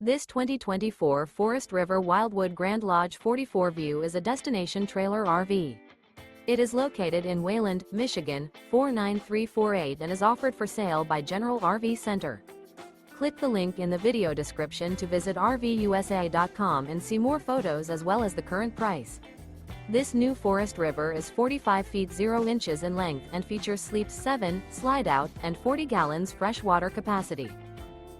This 2024 Forest River Wildwood Grand Lodge 44 View is a destination trailer RV. It is located in Wayland, Michigan, 49348 and is offered for sale by General RV Center. Click the link in the video description to visit RVUSA.com and see more photos as well as the current price. This new Forest River is 45 feet 0 inches in length and features sleeps 7, slide-out, and 40 gallons fresh water capacity.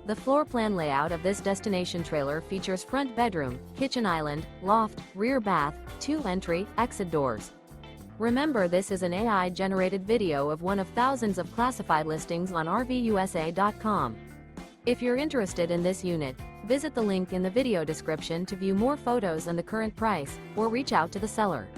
The floor plan layout of this destination trailer features front bedroom, kitchen island, loft, rear bath, 2 entry, exit doors. Remember, this is an AI-generated video of one of thousands of classified listings on RVUSA.com. If you're interested in this unit, visit the link in the video description to view more photos and the current price, or reach out to the seller.